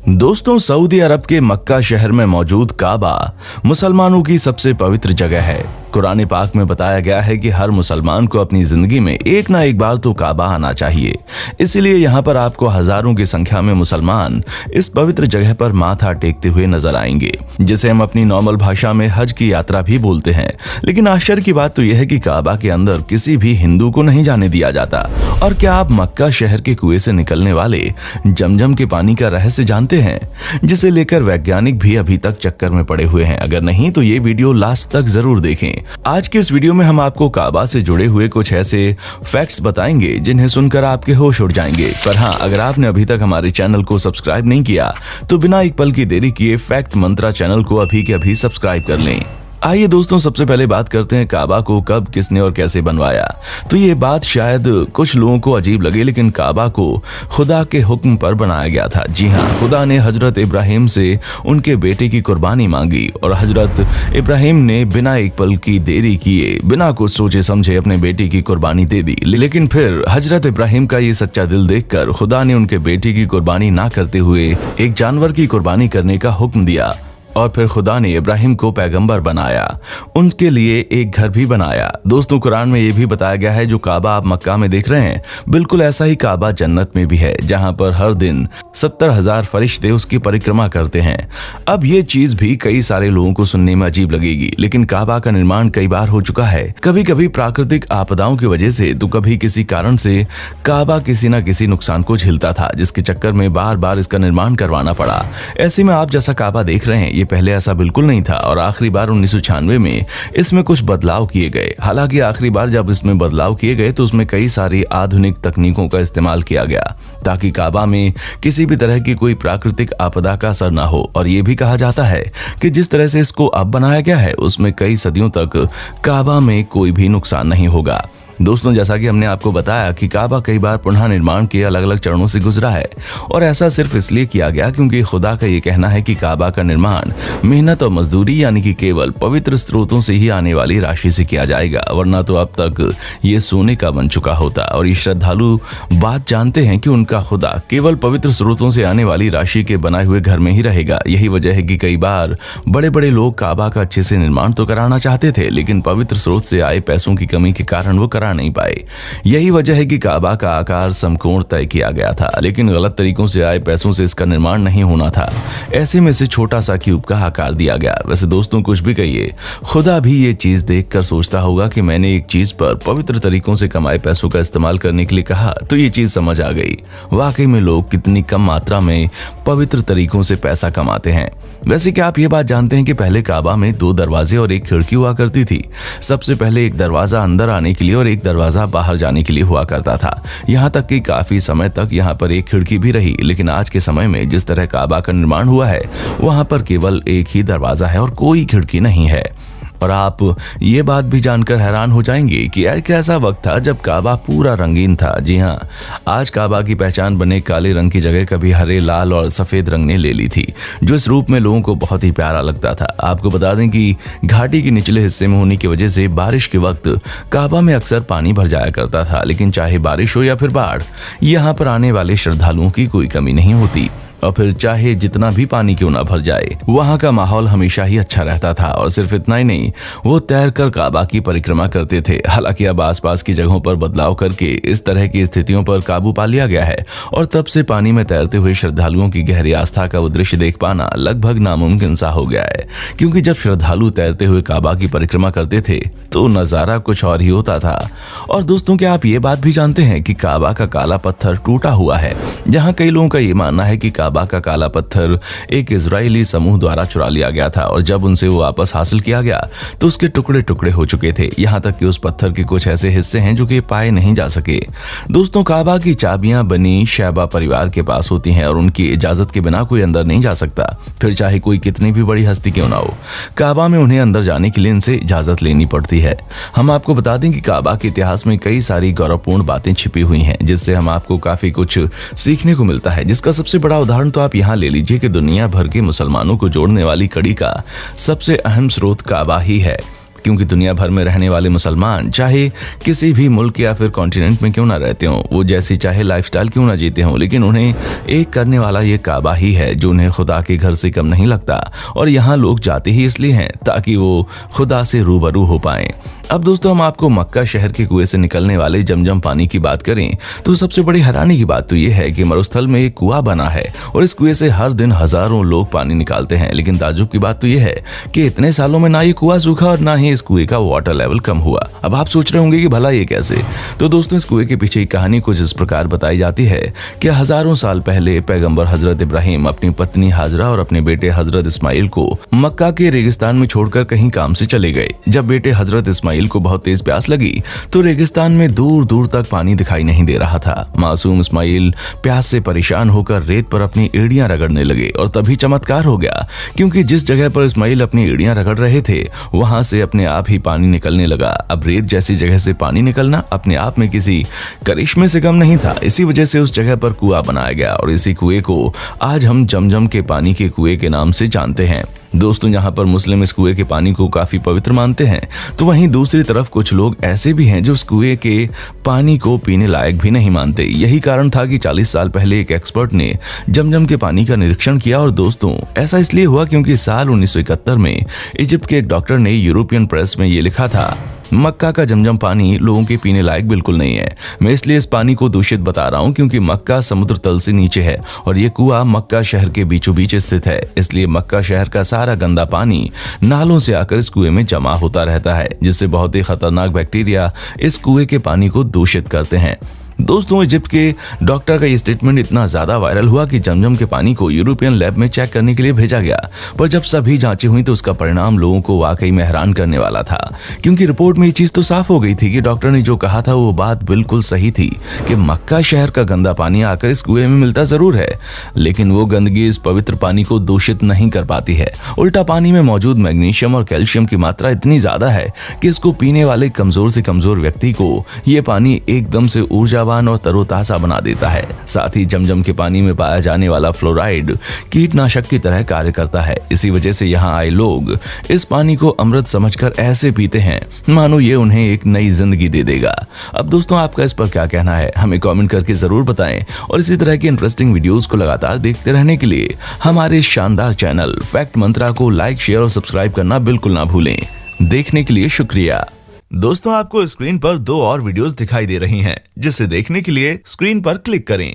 दोस्तों, सऊदी अरब के मक्का शहर में मौजूद काबा मुसलमानों की सबसे पवित्र जगह है। कुरान पाक में बताया गया है कि हर मुसलमान को अपनी जिंदगी में एक ना एक बार तो काबा आना चाहिए। इसीलिए यहाँ पर आपको हजारों की संख्या में मुसलमान इस पवित्र जगह पर माथा टेकते हुए नजर आएंगे, जिसे हम अपनी नॉर्मल भाषा में हज की यात्रा भी बोलते हैं। लेकिन आश्चर्य की बात तो यह है कि काबा के अंदर किसी भी हिंदू को नहीं जाने दिया जाता। और क्या आप मक्का शहर के कुएं से निकलने वाले जमजम के पानी का रहस्य जानते हैं, जिसे लेकर वैज्ञानिक भी अभी तक चक्कर में पड़े हुए हैं? अगर नहीं तो ये वीडियो लास्ट तक जरूर देखें। आज के इस वीडियो में हम आपको काबा से जुड़े हुए कुछ ऐसे फैक्ट्स बताएंगे जिन्हें सुनकर आपके होश उड़ जाएंगे। पर हाँ, अगर आपने अभी तक हमारे चैनल को सब्सक्राइब नहीं किया तो बिना एक पल की देरी किए फैक्ट मंत्रा चैनल को अभी के अभी सब्सक्राइब कर लें। आइए दोस्तों, सबसे पहले बात करते हैं काबा को कब, किसने और कैसे बनवाया। तो ये बात शायद कुछ लोगों को अजीब लगे, लेकिन काबा को खुदा के हुक्म पर बनाया गया था। जी हाँ, खुदा ने हजरत इब्राहिम से उनके बेटे की कुर्बानी मांगी और हजरत इब्राहिम ने बिना एक पल की देरी किए, बिना कुछ सोचे समझे अपने बेटे की कुर्बानी दे दी। लेकिन फिर हजरत इब्राहिम का ये सच्चा दिल देखकर खुदा ने उनके बेटे की कुर्बानी ना करते हुए एक जानवर की कुर्बानी करने का हुक्म दिया। और फिर खुदा ने इब्राहिम को पैगंबर बनाया, उनके लिए एक घर भी बनाया। दोस्तों, कुरान में ये भी बताया गया है जो काबा आप मक्का में देख रहे हैं, बिल्कुल ऐसा ही काबा जन्नत में भी है, जहां पर हर दिन 70,000 फरिश्ते उसकी परिक्रमा करते हैं। अब ये चीज भी कई सारे लोगों को सुनने में अजीब लगेगी, लेकिन काबा का निर्माण कई बार हो चुका है। कभी कभी प्राकृतिक आपदाओं की वजह से तो कभी किसी कारण से काबा किसी न किसी नुकसान को झेलता था, जिसके चक्कर में बार बार इसका निर्माण करवाना पड़ा। ऐसे में आप जैसा काबा देख रहे हैं, ये पहले ऐसा बिल्कुल नहीं था और आखिरी बार 1996 में इसमें कुछ बदलाव किए गए। हालांकि आखिरी बार जब इसमें बदलाव किए गए तो उसमें कई सारी आधुनिक तकनीकों का इस्तेमाल किया गया ताकि काबा में किसी भी तरह की कोई प्राकृतिक आपदा का असर ना हो। और ये भी कहा जाता है कि जिस तरह से इसको अब बनाया गया है उसमें कई सदियों तक काबा में कोई भी नुकसान नहीं होगा। दोस्तों, जैसा कि हमने आपको बताया कि काबा कई बार पुनः निर्माण के अलग अलग चरणों से गुजरा है और ऐसा सिर्फ इसलिए किया गया क्योंकि खुदा का ये कहना है कि काबा का निर्माण मेहनत और मजदूरी यानी कि केवल पवित्र स्रोतों से ही आने वाली राशि से किया जाएगा, वरना तो अब तक ये सोने का बन चुका होता। और ये श्रद्धालु बात जानते हैं कि उनका खुदा केवल पवित्र स्रोतों से आने वाली राशि के बनाए हुए घर में ही रहेगा। यही वजह है कि कई बार बड़े बड़े लोग काबा का अच्छे से निर्माण तो कराना चाहते थे, लेकिन पवित्र स्रोत से आए पैसों की कमी के कारण वो नहीं पाए। यही वजह है कि काबा का आकार समकोण तय किया गया था, लेकिन गलत तरीकों से आए पैसों से इसका निर्माण नहीं होना था। ऐसे में इसे छोटा सा क्यूब का आकार दिया गया। वैसे दोस्तों, कुछ भी कहिए, खुदा भी ये चीज देखकर सोचता होगा कि मैंने एक चीज पर पवित्र तरीकों से कमाए पैसों का इस्तेमाल करने के लिए कहा तो ये चीज समझ आ गई। वाकई में लोग कितनी कम मात्रा में पवित्र तरीकों से पैसा कमाते हैं। वैसे क्या आप ये बात जानते हैं कि पहले काबा में 2 दरवाजे और एक खिड़की हुआ करती थी। सबसे पहले एक दरवाजा अंदर आने के लिए और एक दरवाजा बाहर जाने के लिए हुआ करता था। यहाँ तक कि काफी समय तक यहाँ पर एक खिड़की भी रही, लेकिन आज के समय में जिस तरह काबा का निर्माण हुआ है वहां पर केवल एक ही दरवाजा है और कोई खिड़की नहीं है। और आप ये बात भी जानकर हैरान हो जाएंगे कि एक ऐसा वक्त था जब काबा पूरा रंगीन था। जी हाँ, आज काबा की पहचान बने काले रंग की जगह कभी हरे, लाल और सफेद रंग ने ले ली थी, जो इस रूप में लोगों को बहुत ही प्यारा लगता था। आपको बता दें कि घाटी के निचले हिस्से में होने की वजह से बारिश के वक्त काबा में अक्सर पानी भर जाया करता था, लेकिन चाहे बारिश हो या फिर बाढ़, यहाँ पर आने वाले श्रद्धालुओं की कोई कमी नहीं होती। और फिर चाहे जितना भी पानी क्यों ना भर जाए, वहाँ का माहौल हमेशा ही अच्छा रहता था। और सिर्फ इतना ही नहीं, वो तैरकर काबा की परिक्रमा करते थे। हालांकि अब आसपास की जगहों पर बदलाव करके इस तरह की स्थितियों पर काबू पा लिया गया है और तब से पानी में तैरते हुए श्रद्धालुओं की गहरी आस्था का वो दृश्य देख पाना लगभग नामुमकिन सा हो गया है। क्योंकि जब श्रद्धालु तैरते हुए काबा की परिक्रमा करते थे तो नजारा कुछ और ही होता था। और दोस्तों, क्या आप ये बात भी जानते हैं कि काबा का काला पत्थर टूटा हुआ है? जहाँ कई लोगों का ये मानना है कि काबा का काला पत्थर एक इजरायली समूह द्वारा चुरा लिया गया था और जब उनसे वो वापस हासिल किया गया तो उसके टुकड़े टुकड़े हो चुके थे। यहाँ तक कि उस पत्थर के कुछ ऐसे हिस्से हैं जो कि पाए नहीं जा सके। दोस्तों, काबा की चाबियां बनी शैबा परिवार के पास होती हैं और उनकी इजाजत के बिना कोई अंदर नहीं जा सकता। फिर चाहे कोई कितनी भी बड़ी हस्ती क्यों ना हो, काबा में उन्हें अंदर जाने के लिए इनसे इजाजत लेनी पड़ती है। हम आपको बता दें कि काबा के इतिहास में कई सारी गौरवपूर्ण बातें छिपी हुई हैं, जिससे हम आपको काफी कुछ सीखने को मिलता है। जिसका सबसे बड़ा उदाहरण तो आप यहाँ ले लीजिए कि दुनिया भर के मुसलमानों को जोड़ने वाली कड़ी का सबसे अहम स्रोत काबा ही है। क्योंकि दुनिया भर में रहने वाले मुसलमान चाहे किसी भी मुल्क या फिर कॉन्टिनेंट में क्यों ना रहते हों, वो जैसी चाहे लाइफस्टाइल क्यों ना जीते हों, लेकिन उन्हें एक करने वाला ये काबा ही है जो उन्हें खुदा के घर से कम नहीं लगता। और यहाँ लोग जाते ही इसलिए हैं ताकि वो खुदा से रूबरू हो पाएं। अब दोस्तों हम आपको मक्का शहर के कुएं से निकलने वाले जमजम पानी की बात करें तो सबसे बड़ी हैरानी की बात तो ये है कि मरुस्थल में एक कुआं बना है और इस कुएं से हर दिन हजारों लोग पानी निकालते हैं। लेकिन ताज्जुब की बात तो ये है कि इतने सालों में ना ये कुआं सूखा और ना ही इस कुएं का वाटर लेवल कम हुआ। अब आप सोच रहे होंगे कि भला ये कैसे? तो दोस्तों इस कुएं के पीछे की कहानी कुछ इस प्रकार बताई जाती है कि हजारों साल पहले पैगंबर हजरत इब्राहिम अपनी पत्नी हाजरा और अपने बेटे हजरत इस्माइल को मक्का के रेगिस्तान में छोड़कर कहीं काम से चले गए। जब बेटे हजरत इस्माइल को बहुत तेज प्यास लगी तो रेगिस्तान में दूर दूर तक पानी दिखाई नहीं दे रहा था। मासूम इस्माइल प्यास से परेशान होकर रेत पर अपनी एड़ियां रगड़ने लगे और तभी चमत्कार हो गया, क्योंकि जिस जगह पर इस्माइल अपनी एड़ियां रगड़ रहे थे वहां से अपने आप ही पानी निकलने लगा। अब रेत जैसी जगह से पानी निकलना अपने आप में किसी करिश्मे से कम नहीं था। इसी वजह से उस जगह पर कुआं बनाया गया और इसी कुएं को आज हम जमजम के पानी के कुएं के नाम से जानते हैं। दोस्तों यहाँ पर मुस्लिम इस कुएं के पानी को काफी पवित्र मानते हैं, तो वहीं दूसरी तरफ कुछ लोग ऐसे भी हैं जो इस कुएं के पानी को पीने लायक भी नहीं मानते। यही कारण था कि 40 साल पहले एक एक्सपर्ट ने जमजम के पानी का निरीक्षण किया और दोस्तों ऐसा इसलिए हुआ क्योंकि साल 1971 में इजिप्ट के एक डॉक्टर ने यूरोपियन प्रेस में ये लिखा था, मक्का का जमजम पानी लोगों के पीने लायक बिल्कुल नहीं है। मैं इसलिए इस पानी को दूषित बता रहा हूँ क्योंकि मक्का समुद्र तल से नीचे है और ये कुआं मक्का शहर के बीचों बीच स्थित है। इसलिए मक्का शहर का सारा गंदा पानी नालों से आकर इस कुएं में जमा होता रहता है, जिससे बहुत ही खतरनाक बैक्टीरिया इस कुएं के पानी को दूषित करते हैं। दोस्तों इजिप्ट के डॉक्टर का ये स्टेटमेंट इतना ज्यादा वायरल हुआ कि जमजम के पानी को यूरोपियन लैब में चेक करने के लिए भेजा गया, पर जब सभी जांचें हुई तो उसका परिणाम लोगों को वाकई में हैरान करने वाला था, क्योंकि रिपोर्ट में ये चीज तो साफ हो गई थी कि डॉक्टर ने जो कहा था वो बात बिल्कुल सही थी कि मक्का शहर का गंदा पानी आकर इस कुएं में मिलता जरूर है, लेकिन वो गंदगी इस पवित्र पानी को दूषित नहीं कर पाती है। उल्टा पानी में मौजूद मैग्नीशियम और कैल्शियम की मात्रा इतनी ज्यादा है कि इसको पीने वाले कमजोर से कमजोर व्यक्ति को ये पानी एकदम से ऊर्जा और तरोताजा बना देता है। साथ ही जमजम के पानी में पाया जाने वाला फ्लोराइड कीटनाशक की तरह कार्य करता है। इसी वजह से यहाँ आए लोग इस पानी को अमृत समझकर ऐसे पीते हैं मानो ये उन्हें एक नई जिंदगी दे देगा। अब दोस्तों आपका इस पर क्या कहना है हमें कमेंट करके जरूर बताएं और इसी तरह की इंटरेस्टिंग वीडियोस को लगातार देखते रहने के लिए हमारे शानदार चैनल फैक्ट मंत्रा को लाइक, शेयर और सब्सक्राइब करना बिल्कुल ना भूलें। देखने के लिए शुक्रिया। दोस्तों आपको स्क्रीन पर 2 और वीडियोस दिखाई दे रही हैं, जिसे देखने के लिए स्क्रीन पर क्लिक करें।